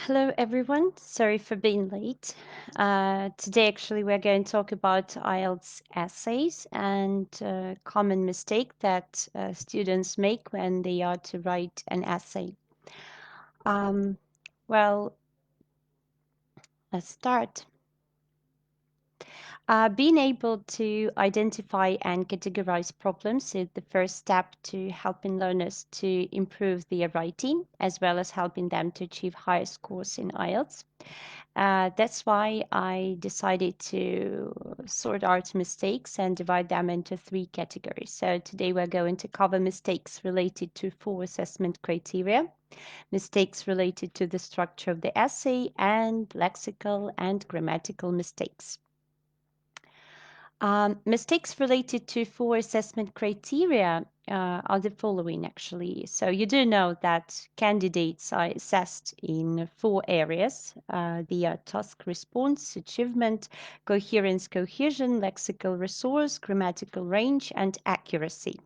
Hello everyone, sorry for being late. Today actually we're going to talk about IELTS essays and common mistake that students make when they are to write an essay. Um, well, let's start. Being able to identify and categorize problems is the first step to helping learners to improve their writing, as well as helping them to achieve higher scores in IELTS. That's why I decided to sort out mistakes and divide them into three categories. So today we're going to cover mistakes related to 4 assessment criteria, mistakes related to the structure of the essay, and lexical and grammatical mistakes. Mistakes related to 4 assessment criteria are the following, actually. So you do know that candidates are assessed in 4 areas. They are task response, achievement, coherence, cohesion, lexical resource, grammatical range, and accuracy.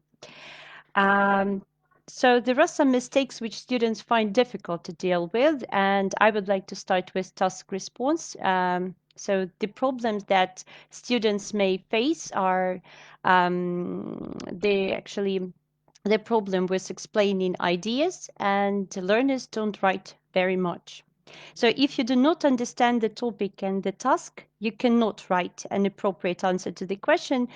So there are some mistakes which students find difficult to deal with, and I would like to start with task response. So the problems that students may face are the problem with explaining ideas, and learners don't write very much. So if you do not understand the topic and the task, you cannot write an appropriate answer to the question.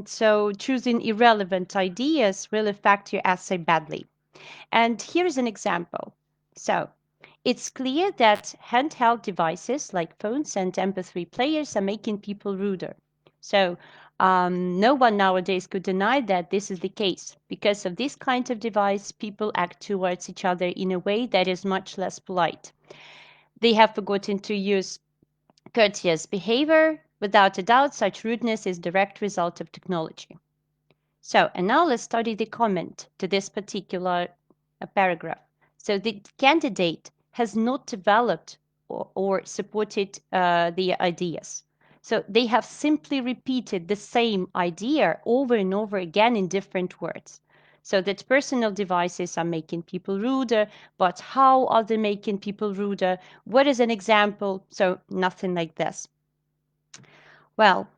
So choosing irrelevant ideas will affect your essay badly. And here's an example. So it's clear that handheld devices like phones and MP3 players are making people ruder. So no one nowadays could deny that this is the case. Because of this kind of device, people act towards each other in a way that is much less polite. They have forgotten to use courteous behavior. Without a doubt, such rudeness is a direct result of technology. So, and now let's study the comment to this particular paragraph. So the candidate has not developed or supported the ideas. So they have simply repeated the same idea over and over again in different words. So that personal devices are making people ruder, but how are they making people ruder? What is an example? So nothing like this. Well,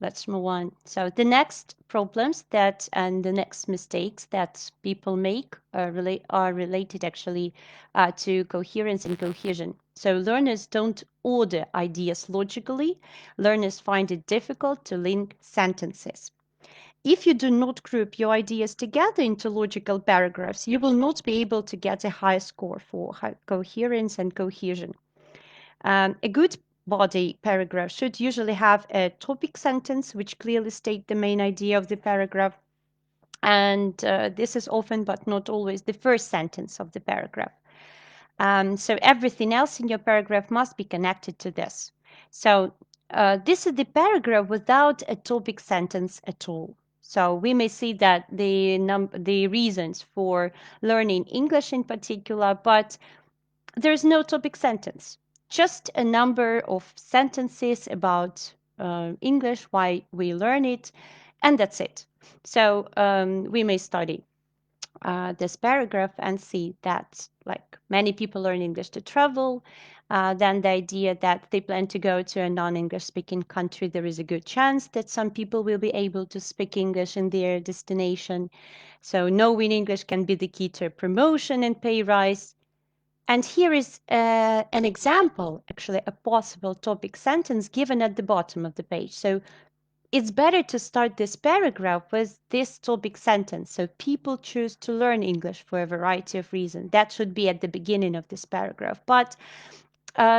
let's move on. So the next problems that and the next mistakes that people make are related actually to coherence and cohesion. So learners don't order ideas logically. Learners find it difficult to link sentences. If you do not group your ideas together into logical paragraphs, you will not be able to get a high score for coherence and cohesion. A good body paragraph should usually have a topic sentence which clearly state the main idea of the paragraph. And this is often, but not always, the first sentence of the paragraph. So everything else in your paragraph must be connected to this. So this is the paragraph without a topic sentence at all. So we may see that the reasons for learning English in particular, but there's no topic sentence, just a number of sentences about English, why we learn it, and that's it. So we may study this paragraph and see that like many people learn English to travel. Then the idea that they plan to go to a non-English speaking country, there is a good chance that some people will be able to speak English in their destination. So knowing English can be the key to a promotion and pay rise. And here is an example, actually a possible topic sentence given at the bottom of the page. So it's better to start this paragraph with this topic sentence. So people choose to learn English for a variety of reasons. That should be at the beginning of this paragraph. But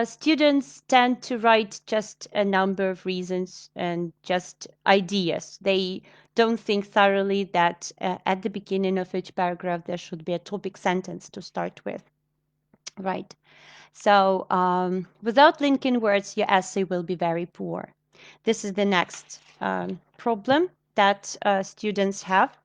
students tend to write just a number of reasons and just ideas. They don't think thoroughly that at the beginning of each paragraph there should be a topic sentence to start with. Right. So without linking words, your essay will be very poor. This is the next problem that students have.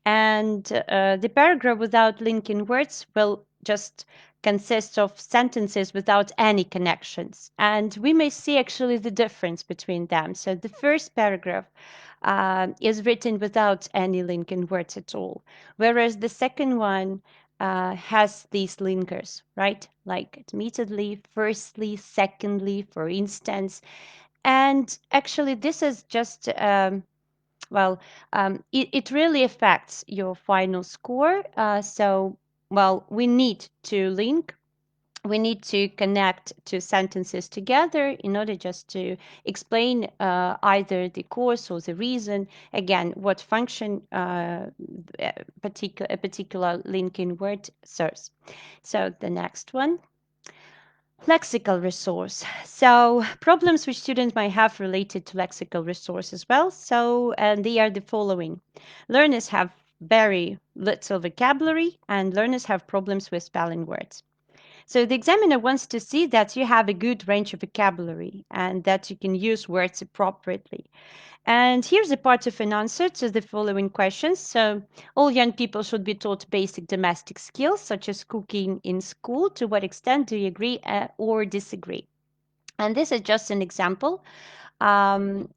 And the paragraph without linking words will just consist of sentences without any connections. And we may see actually the difference between them. So the first paragraph is written without any linking words at all, whereas the second one has these linkers, right? Like admittedly, firstly, secondly, for instance. And actually, this is just, well, it really affects your final score. So, well, we need to link, we need to connect two sentences together in order just to explain either the cause or the reason, again, what function a particular linking word serves. So the next one. Lexical resource. So problems which students might have related to lexical resource as well. So, and they are the following. Learners have very little vocabulary and learners have problems with spelling words. So the examiner wants to see that you have a good range of vocabulary and that you can use words appropriately. And here's a part of an answer to the following questions. So all young people should be taught basic domestic skills such as cooking in school. To what extent do you agree or disagree? And this is just an example. Um,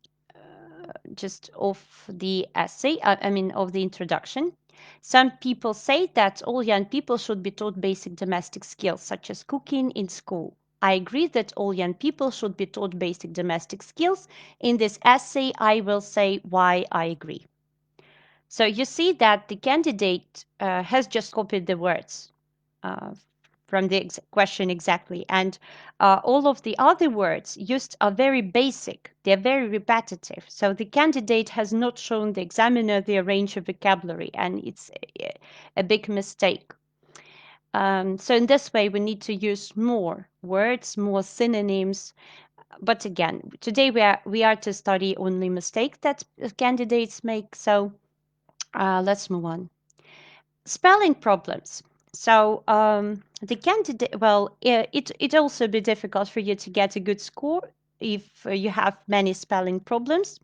just of the essay, I mean, of the introduction. Some people say that all young people should be taught basic domestic skills, such as cooking in school. I agree that all young people should be taught basic domestic skills. In this essay, I will say why I agree. So you see that the candidate has just copied the words uh, from the question exactly. And all of the other words used are very basic. They're very repetitive. So the candidate has not shown the examiner their range of vocabulary, and it's a big mistake. So in this way, we need to use more words, more synonyms. But again, today we are to study only mistakes that candidates make. So let's move on. Spelling problems. So the candidate, well, it also be difficult for you to get a good score if you have many spelling problems.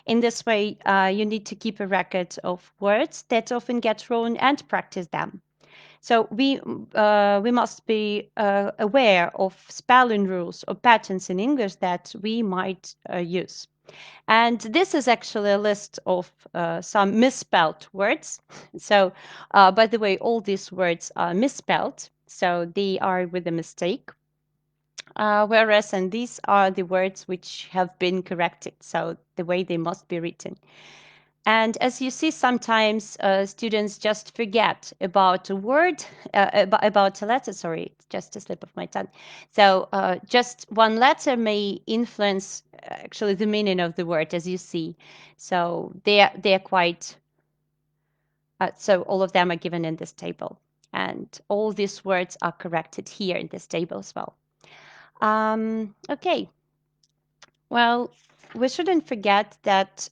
In this way, you need to keep a record of words that often get wrong and practice them. So we must be aware of spelling rules or patterns in English that we might use. And this is actually a list of some misspelled words. So, by the way, all these words are misspelled, so they are with a mistake. Whereas, and these are the words which have been corrected, so the way they must be written. And as you see, sometimes students just forget about a word, about a letter. Sorry, it's just a slip of my tongue. So just one letter may influence actually the meaning of the word, as you see. So they're quite. So all of them are given in this table, and all these words are corrected here in this table as well. Okay. Well, we shouldn't forget that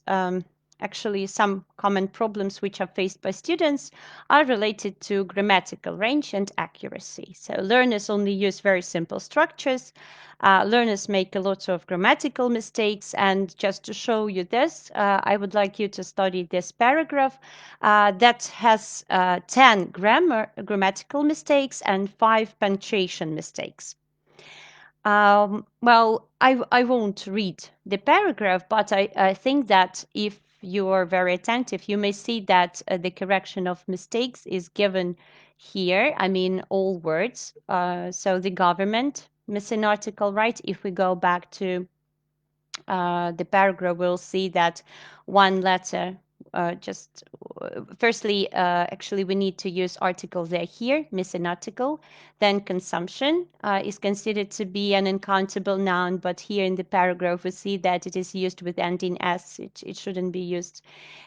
actually some common problems which are faced by students are related to grammatical range and accuracy. So learners only use very simple structures. Learners make a lot of grammatical mistakes. And just to show you this, I would like you to study this paragraph that has 10 grammatical mistakes and 5 punctuation mistakes. Well, I won't read the paragraph, but I think that if you are very attentive, you may see that the correction of mistakes is given here. I mean, all words. So the government missing article, right? If we go back to the paragraph, we'll see that one letter just firstly, actually, we need to use article there here, missing article. Then consumption is considered to be an uncountable noun, but here in the paragraph, we see that it is used with ending s. It shouldn't be used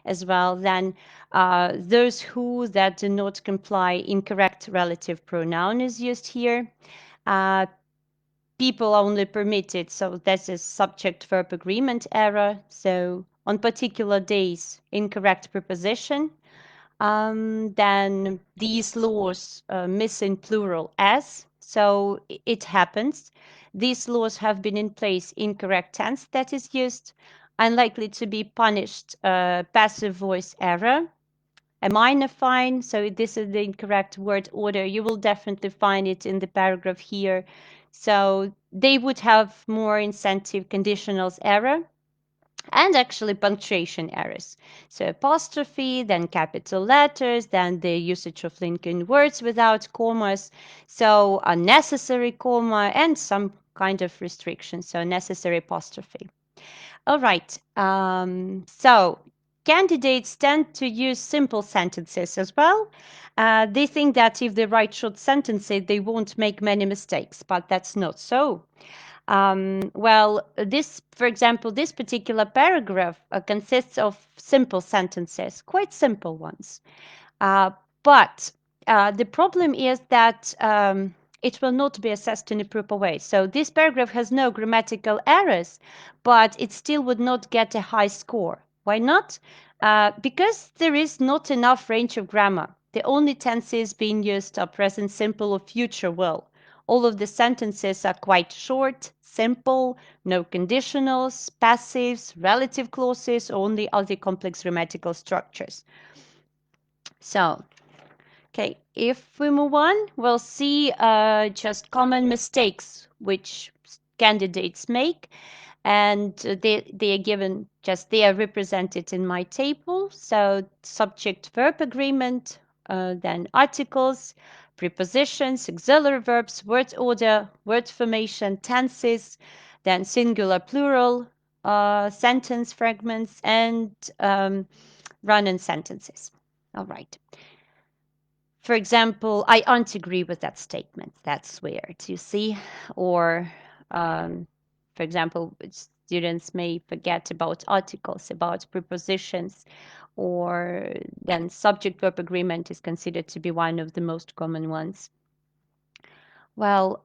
as well. Then those who that do not comply, incorrect relative pronoun is used here. Uh, People only permitted, so that's a subject verb agreement error. So on particular days, incorrect preposition. Then these laws missing plural s. So it happens. These laws have been in place, incorrect tense that is used, unlikely to be punished, passive voice error, a minor fine. So this is the incorrect word order. You will definitely find it in the paragraph here. So they would have more incentive conditionals error. and actually punctuation errors. So apostrophe, then capital letters, then the usage of linking words without commas, so unnecessary comma, and some kind of restriction, so necessary apostrophe. All right. So candidates tend to use simple sentences as well. They think that if they write short sentences, they won't make many mistakes, but that's not so. This, for example, this particular paragraph consists of simple sentences, quite simple ones. Uh, but the problem is that it will not be assessed in a proper way. So this paragraph has no grammatical errors, but it still would not get a high score. Why not? Because there is not enough range of grammar. The only tenses being used are present simple or future will. All of the sentences are quite short, simple, no conditionals, passives, relative clauses, only other complex grammatical structures. So, okay, if we move on, we'll see just common mistakes which candidates make, and they are given just they are represented in my table. So subject verb agreement, then articles, prepositions, auxiliary verbs, word order, word formation, tenses, then singular plural, sentence fragments, and run-in sentences. All right. For example, I aren't agree with that statement. That's weird, you see? Or, for example, students may forget about articles, about prepositions, or then subject verb agreement is considered to be one of the most common ones. Well,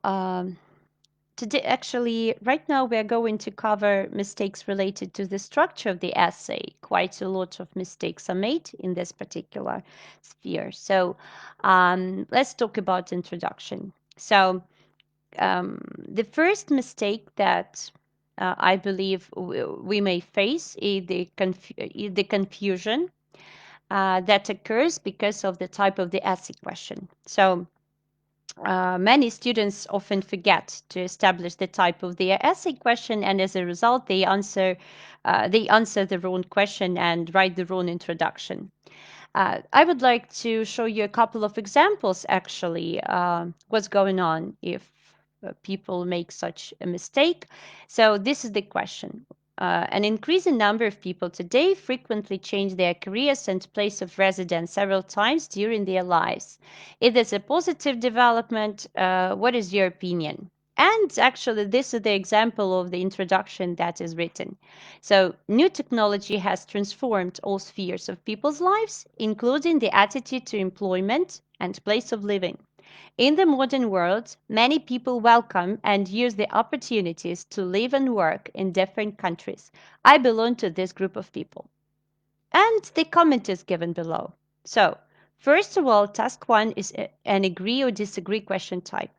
today, actually, right now we are going to cover mistakes related to the structure of the essay. Quite a lot of mistakes are made in this particular sphere. So let's talk about introduction. So the first mistake that I believe we may face is the confusion that occurs because of the type of the essay question. So many students often forget to establish the type of their essay question, and as a result, they answer the wrong question and write the wrong introduction. I would like to show you a couple of examples, actually, what's going on if people make such a mistake. So this is the question. An increasing number of people today frequently change their careers and place of residence several times during their lives. It is a positive development. What is your opinion? And actually, this is the example of the introduction that is written. So, new technology has transformed all spheres of people's lives, including the attitude to employment and place of living. In the modern world, many people welcome and use the opportunities to live and work in different countries. I belong to this group of people. And the comment is given below. So, first of all, task one is an agree or disagree question type.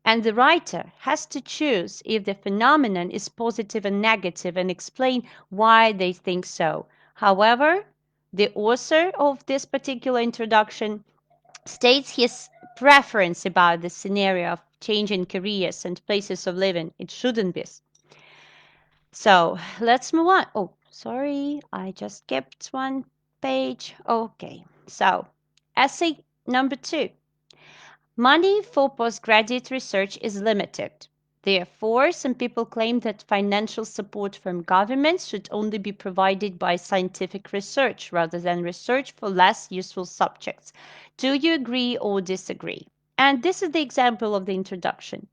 And the writer has to choose if the phenomenon is positive and negative and explain why they think so. However, the author of this particular introduction states his preference about the scenario of changing careers and places of living. It shouldn't be. So let's move on. Oh, sorry, I just skipped one page. Okay, so essay number 2. Money for postgraduate research is limited. Therefore, some people claim that financial support from governments should only be provided by scientific research rather than research for less useful subjects. Do you agree or disagree? And this is the example of the introduction.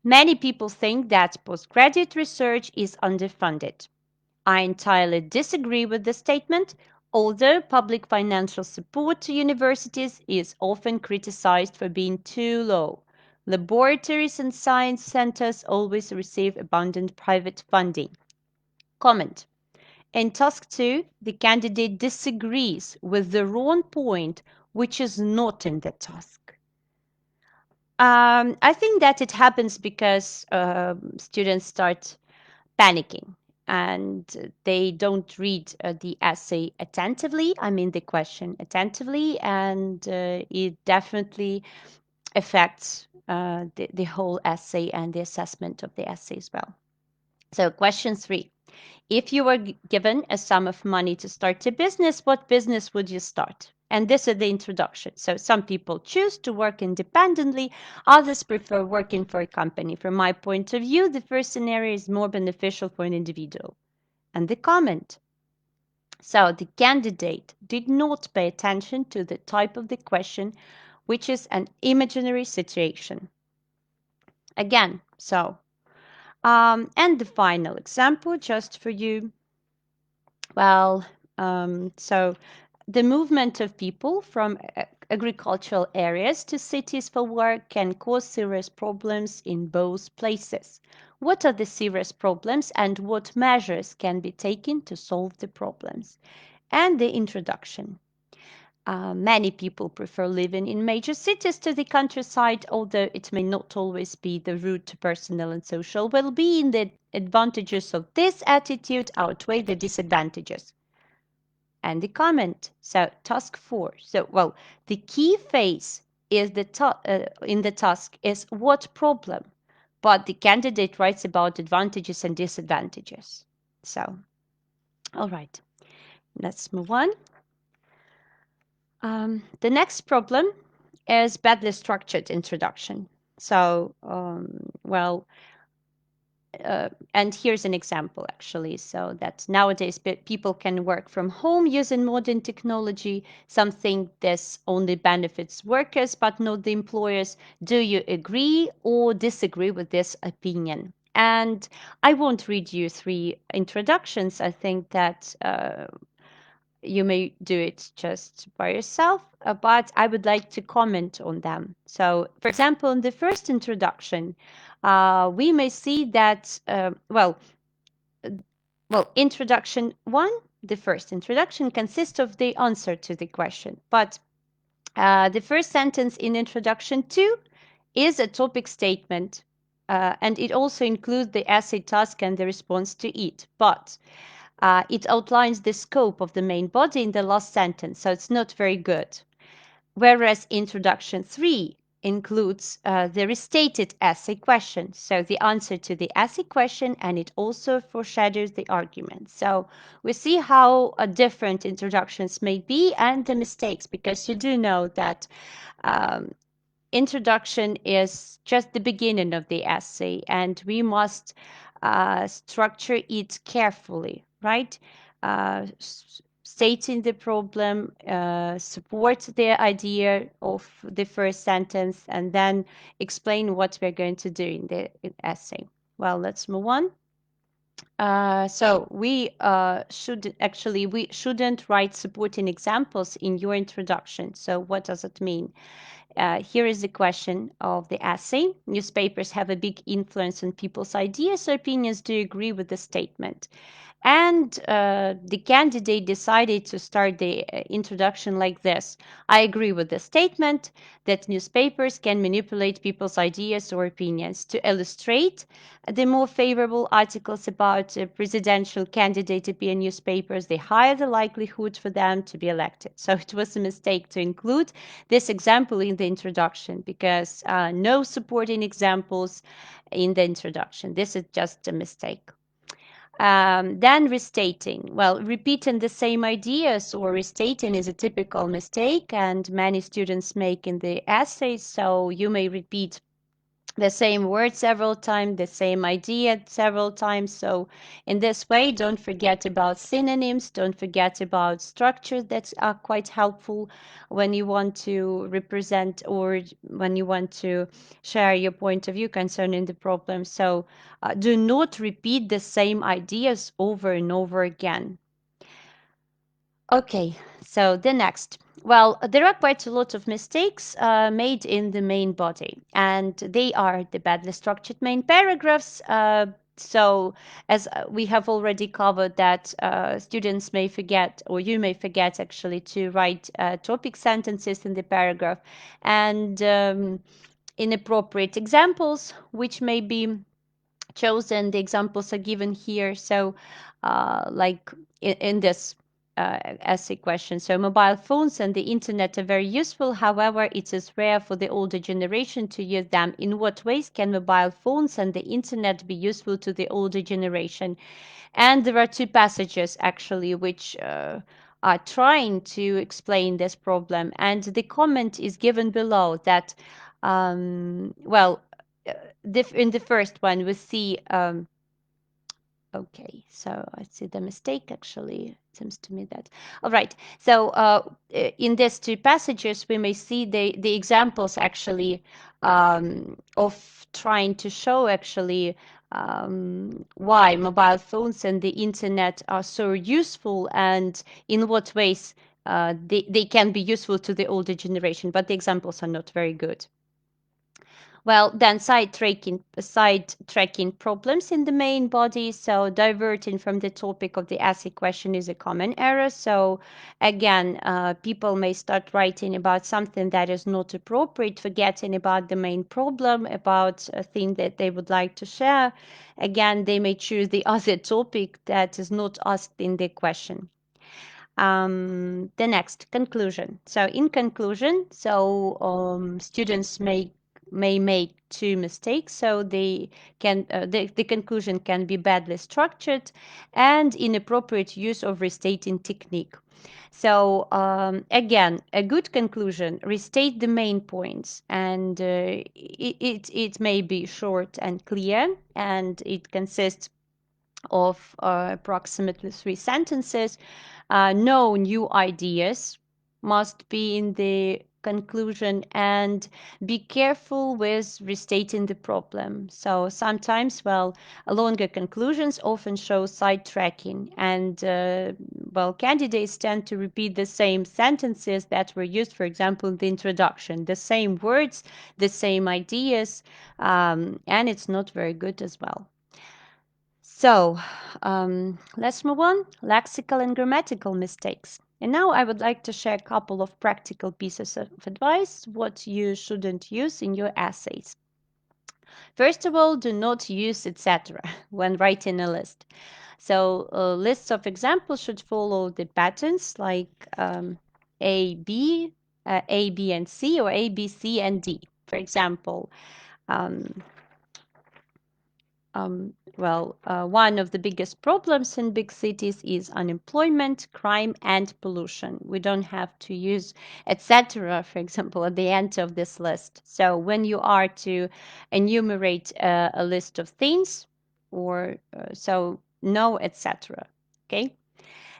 Many people think that postgraduate research is underfunded. I entirely disagree with this statement, although public financial support to universities is often criticized for being too low. Laboratories and science centers always receive abundant private funding. Comment. In task 2, the candidate disagrees with the wrong point, which is not in the task. I think that it happens because students start panicking and they don't read the essay attentively, I mean the question attentively, and it definitely affects the whole essay and the assessment of the essay as well. So question 3. If you were given a sum of money to start a business, what business would you start? And this is the introduction. So some people choose to work independently, others prefer working for a company. From my point of view, the first scenario is more beneficial for an individual. And the comment. So the candidate did not pay attention to the type of the question, which is an imaginary situation. Again, and the final example just for you. Well, so the movement of people from agricultural areas to cities for work can cause serious problems in both places. What are the serious problems and what measures can be taken to solve the problems? And the introduction. Many people prefer living in major cities to the countryside, although it may not always be the route to personal and social well-being. The advantages of this attitude outweigh the disadvantages. And the comment. So task 4. The key phase is in the task is what problem, but the candidate writes about advantages and disadvantages. So, all right, let's move on. The next problem is badly structured introduction. So, well, and here's an example actually. So that nowadays people can work from home using modern technology. Something this only benefits workers but not the employers. Do you agree or disagree with this opinion? And I won't read you 3 introductions. I think that you may do it just by yourself, but I would like to comment on them. So, for example, in the first introduction, we may see that, introduction 1, the first introduction consists of the answer to the question, but the first sentence in introduction 2 is a topic statement, and it also includes the essay task and the response to it, but it outlines the scope of the main body in the last sentence, so it's not very good. Whereas introduction 3 includes the restated essay question, so the answer to the essay question, and it also foreshadows the argument. So we see how different introductions may be and the mistakes, because you do know that introduction is just the beginning of the essay, and we must structure it carefully, right? Stating the problem, support the idea of the first sentence, and then explain what we're going to do in the essay. Well, let's move on. So we shouldn't write supporting examples in your introduction. So what does it mean? Here is the question of the essay. Newspapers have a big influence on people's ideas or opinions. Do you agree with the statement? And the candidate decided to start the introduction like this. I agree with the statement that newspapers can manipulate people's ideas or opinions. To illustrate, the more favorable articles about a presidential candidate appear in newspapers, the higher the likelihood for them to be elected. So it was a mistake to include this example in the introduction, because no supporting examples in the introduction. This is just a mistake. Then restating. Well, repeating the same ideas or restating is a typical mistake, and many students make in the essays. So you may repeat the same word several times, the same idea several times. So in this way, don't forget about synonyms, don't forget about structures that are quite helpful when you want to represent or when you want to share your point of view concerning the problem. So do not repeat the same ideas over and over again. Okay, so the next. Well, there are quite a lot of mistakes made in the main body, and they are the badly structured main paragraphs. So, as we have already covered, that students may forget, or you may forget actually, to write topic sentences in the paragraph, and inappropriate examples, which may be chosen. The examples are given here. So, like in this essay question. So mobile phones and the internet are very useful. However, it is rare for the older generation to use them. In what ways can mobile phones and the internet be useful to the older generation? And there are two passages actually which are trying to explain this problem. And the comment is given below that, well, in the first one we see okay, so I see the mistake actually. It seems to me that. All right. So in these two passages, we may see the examples actually of trying to show actually why mobile phones and the internet are so useful and in what ways they can be useful to the older generation, but the examples are not very good. Well, then side-tracking problems in the main body. So diverting from the topic of the essay question is a common error. So again, people may start writing about something that is not appropriate, forgetting about the main problem, about a thing that they would like to share. Again, they may choose the other topic that is not asked in the question. The next, conclusion. So in conclusion, students may make two mistakes. So they can the conclusion can be badly structured and inappropriate use of restating technique. So again, a good conclusion, restate the main points, and it may be short and clear, and it consists of approximately 3 sentences. No new ideas must be in the conclusion, and be careful with restating the problem. So sometimes, well, longer conclusions often show sidetracking, and well, candidates tend to repeat the same sentences that were used, for example, in the introduction, the same words, the same ideas, and it's not very good as well. So let's move on. Lexical and grammatical mistakes. And now I would like to share a couple of practical pieces of advice what you shouldn't use in your essays. First of all, do not use etc. when writing a list. So lists of examples should follow the patterns like A, B, A, B, and C, or A, B, C, and D. For example, one of the biggest problems in big cities is unemployment, crime, and pollution. We don't have to use etc., for example, at the end of this list. So when you are to enumerate a list of things, or so no etc. Okay.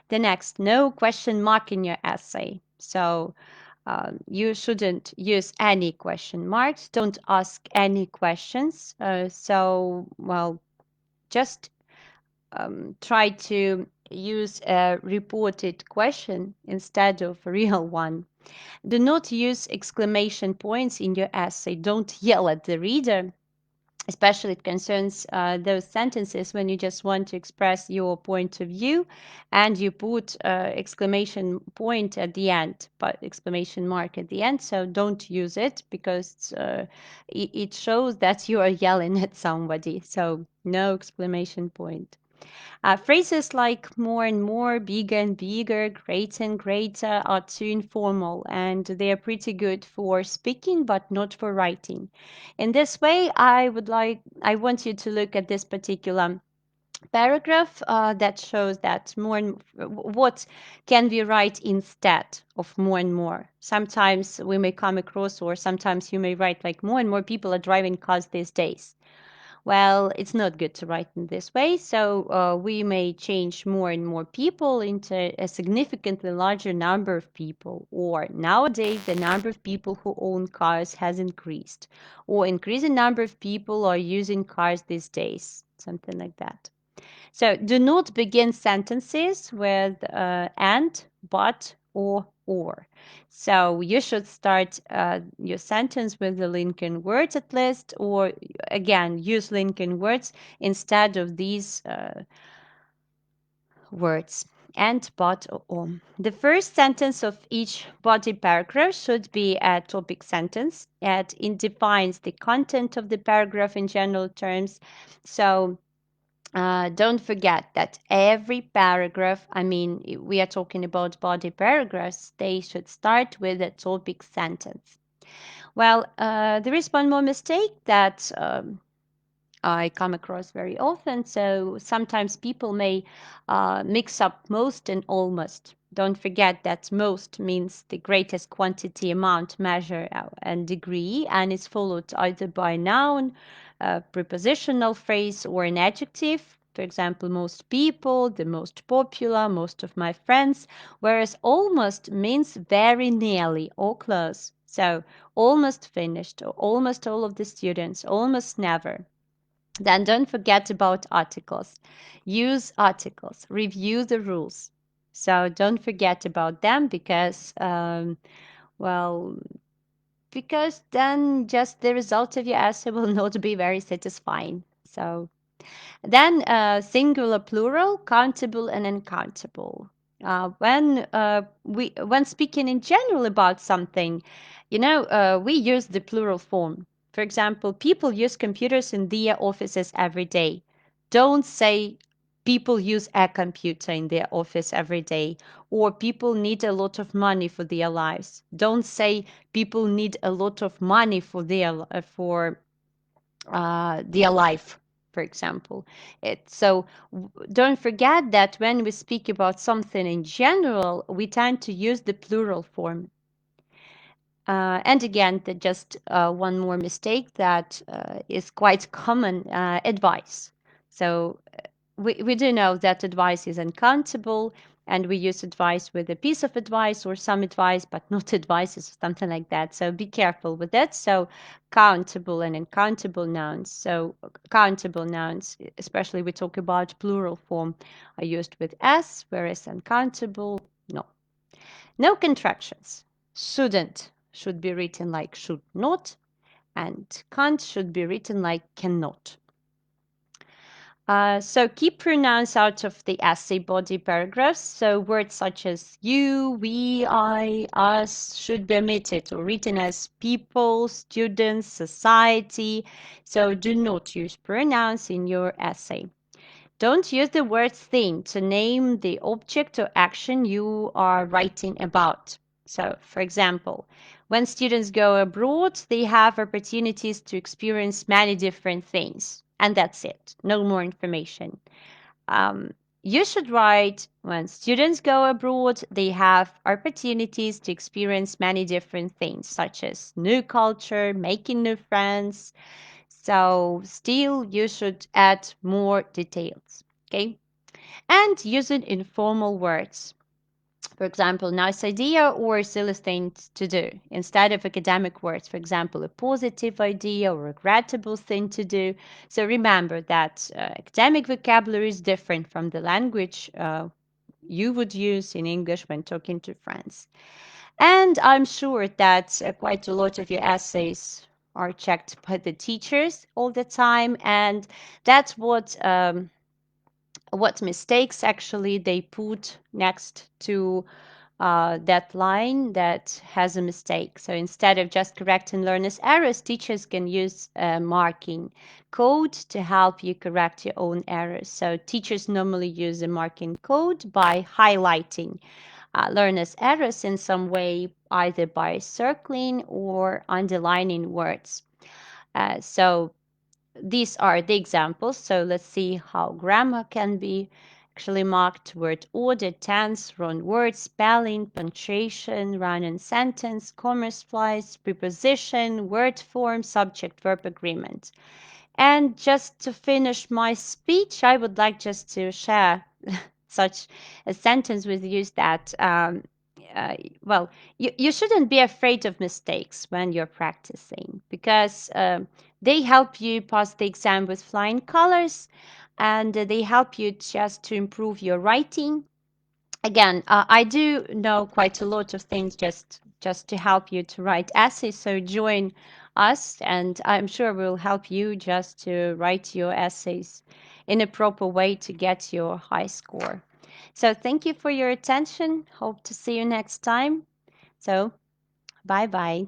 The next, no question mark in your essay. So you shouldn't use any question marks. Don't ask any questions. Well, just try to use a reported question instead of a real one. Do not use exclamation points in your essay. Don't yell at the reader. Especially it concerns those sentences when you just want to express your point of view and you put exclamation point at the end, but exclamation mark at the end. So don't use it because it shows that you are yelling at somebody. So no exclamation point. Phrases like more and more, bigger and bigger, greater and greater are too informal, and they are pretty good for speaking but not for writing. In this way, I want you to look at this particular paragraph that shows that more and what can we write instead of more and more. Sometimes we may come across, or sometimes you may write like more and more people are driving cars these days. Well, it's not good to write in this way, so we may change more and more people into a significantly larger number of people, or nowadays the number of people who own cars has increased, or increasing number of people are using cars these days, something like that. So do not begin sentences with and, but, or. So you should start your sentence with the linking words at least, or again, use linking words instead of these words. And, but, or. The first sentence of each body paragraph should be a topic sentence, and it defines the content of the paragraph in general terms. So Don't forget that every paragraph, I mean, we are talking about body paragraphs, they should start with a topic sentence. Well, there is one more mistake that I come across very often. So sometimes people may mix up most and almost. Don't forget that most means the greatest quantity, amount, measure, and degree, and is followed either by a noun, a prepositional phrase, or an adjective. For example, most people, the most popular, most of my friends, whereas almost means very nearly or close. So almost finished, or almost all of the students, almost never. Then don't forget about articles. Use articles. Review the rules. So don't forget about them well, because then just the result of your essay will not be very satisfying. So then singular, plural, countable, and uncountable. When speaking in general about something, we use the plural form. For example, people use computers in their offices every day. Don't say people use a computer in their office every day, or people need a lot of money for their lives. Don't say people need a lot of money for their life, for example. Don't forget that when we speak about something in general, we tend to use the plural form. And again, just one more mistake that is quite common, advice. So we do know that advice is uncountable, and we use advice with a piece of advice or some advice, but not advice or something like that. So be careful with that. So countable and uncountable nouns. So countable nouns, especially we talk about plural form, are used with s, whereas uncountable, no. No contractions. Shouldn't should be written like should not, and can't should be written like cannot. So keep pronouns out of the essay body paragraphs. So words such as you, we, I, us should be omitted or written as people, students, society. So do not use pronouns in your essay. Don't use the word thing to name the object or action you are writing about. So, for example, when students go abroad, they have opportunities to experience many different things. And that's it. No more information. Um, you should write when students go abroad, they have opportunities to experience many different things, such as new culture, making new friends. So, still, you should add more details. Okay. And using informal words. For example, nice idea or silly thing to do. Instead of academic words, for example, a positive idea or regrettable thing to do. So remember that academic vocabulary is different from the language you would use in English when talking to friends. And I'm sure that quite a lot of your essays are checked by the teachers all the time. And that's what mistakes actually they put next to that line that has a mistake. So instead of just correcting learners' errors, teachers can use a marking code to help you correct your own errors. So teachers normally use a marking code by highlighting learners' errors in some way, either by circling or underlining words. So these are the examples. So let's see how grammar can be actually marked: word order, tense, wrong word, spelling, punctuation, run-on sentence, comma splice, preposition, word form, subject, verb agreement. And just to finish my speech, I would like just to share such a sentence with you that, uh, well, you shouldn't be afraid of mistakes when you're practicing, because they help you pass the exam with flying colors, and they help you just to improve your writing. Again, I do know quite a lot of things just to help you to write essays. So join us, and I'm sure we'll help you just to write your essays in a proper way to get your high score. So thank you for your attention. Hope to see you next time. So bye bye.